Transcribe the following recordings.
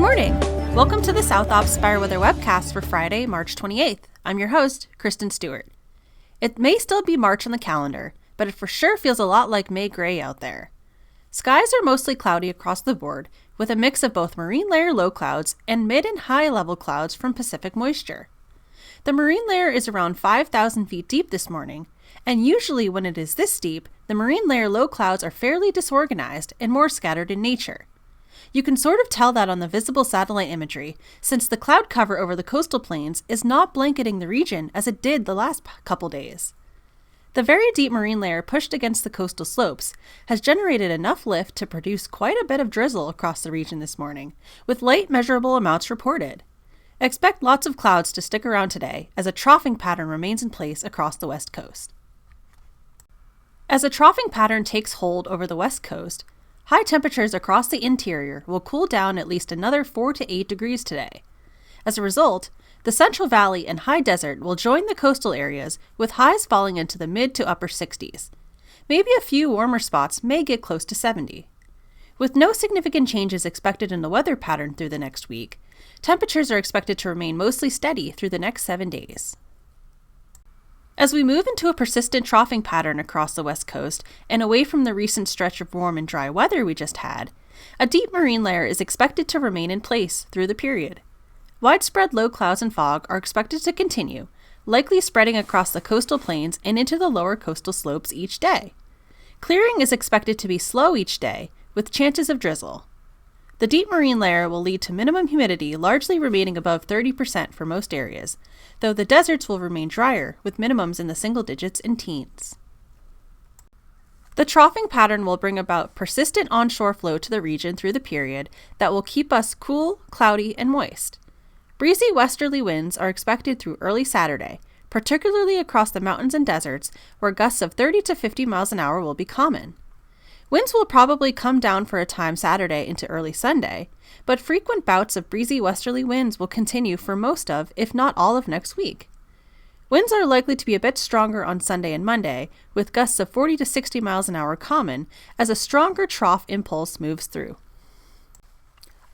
morning! Welcome to the South Ops Spire Weather Webcast for Friday, March 28th. I'm your host, Kristen Stewart. It may still be March on the calendar, but it for sure feels a lot like May gray out there. Skies are mostly cloudy across the board, with a mix of both marine layer low clouds and mid and high level clouds from Pacific moisture. The marine layer is around 5,000 feet deep this morning, and usually when it is this deep, the marine layer low clouds are fairly disorganized and more scattered in nature. You can sort of tell that on the visible satellite imagery, since the cloud cover over the coastal plains is not blanketing the region as it did the last couple days. The very deep marine layer pushed against the coastal slopes has generated enough lift to produce quite a bit of drizzle across the region this morning, with light measurable amounts reported. Expect lots of clouds to stick around today as a troughing pattern remains in place across the west coast. As a troughing pattern takes hold over the west coast, high temperatures across the interior will cool down at least another 4 to 8 degrees today. As a result, the Central Valley and high desert will join the coastal areas with highs falling into the mid to upper 60s. Maybe a few warmer spots may get close to 70. With no significant changes expected in the weather pattern through the next week, temperatures are expected to remain mostly steady through the next 7 days. As we move into a persistent troughing pattern across the west coast and away from the recent stretch of warm and dry weather we just had, a deep marine layer is expected to remain in place through the period. Widespread low clouds and fog are expected to continue, likely spreading across the coastal plains and into the lower coastal slopes each day. Clearing is expected to be slow each day, with chances of drizzle. The deep marine layer will lead to minimum humidity largely remaining above 30% for most areas, though the deserts will remain drier, with minimums in the single digits and teens. The troughing pattern will bring about persistent onshore flow to the region through the period that will keep us cool, cloudy, and moist. Breezy westerly winds are expected through early Saturday, particularly across the mountains and deserts, where gusts of 30 to 50 miles an hour will be common. Winds will probably come down for a time Saturday into early Sunday, but frequent bouts of breezy westerly winds will continue for most of, if not all of next week. Winds are likely to be a bit stronger on Sunday and Monday, with gusts of 40 to 60 miles an hour common as a stronger trough impulse moves through.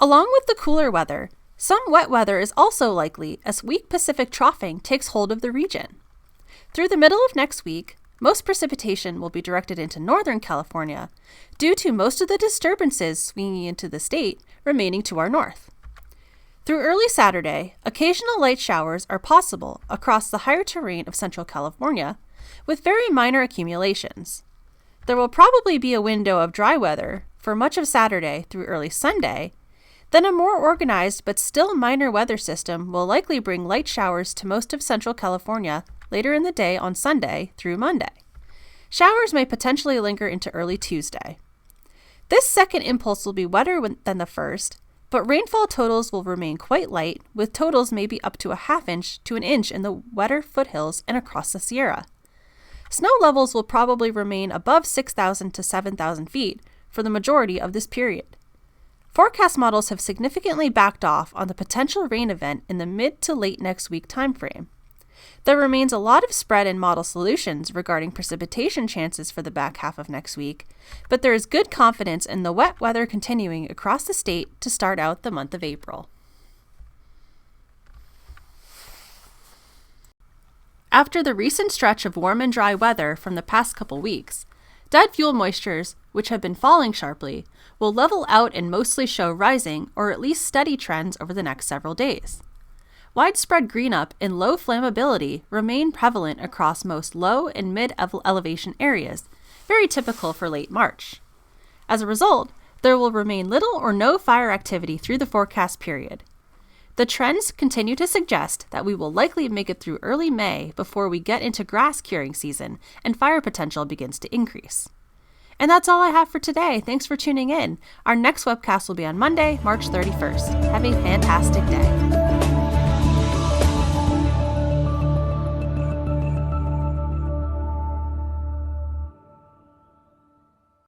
Along with the cooler weather, some wet weather is also likely as weak Pacific troughing takes hold of the region. Through the middle of next week, most precipitation will be directed into Northern California due to most of the disturbances swinging into the state remaining to our north. Through early Saturday, occasional light showers are possible across the higher terrain of Central California, with very minor accumulations. There will probably be a window of dry weather for much of Saturday through early Sunday. Then a more organized but still minor weather system will likely bring light showers to most of Central California later in the day on Sunday through Monday. Showers may potentially linger into early Tuesday. This second impulse will be wetter than the first, but rainfall totals will remain quite light, with totals maybe up to a half inch to an inch in the wetter foothills and across the Sierra. Snow levels will probably remain above 6,000 to 7,000 feet for the majority of this period. Forecast models have significantly backed off on the potential rain event in the mid to late next week timeframe. There remains a lot of spread in model solutions regarding precipitation chances for the back half of next week, but there is good confidence in the wet weather continuing across the state to start out the month of April. After the recent stretch of warm and dry weather from the past couple weeks, dead fuel moistures, which have been falling sharply, will level out and mostly show rising or at least steady trends over the next several days. Widespread green-up and low flammability remain prevalent across most low and mid-elevation areas, very typical for late March. As a result, there will remain little or no fire activity through the forecast period. The trends continue to suggest that we will likely make it through early May before we get into grass curing season and fire potential begins to increase. And that's all I have for today. Thanks for tuning in. Our next webcast will be on Monday, March 31st. Have a fantastic day.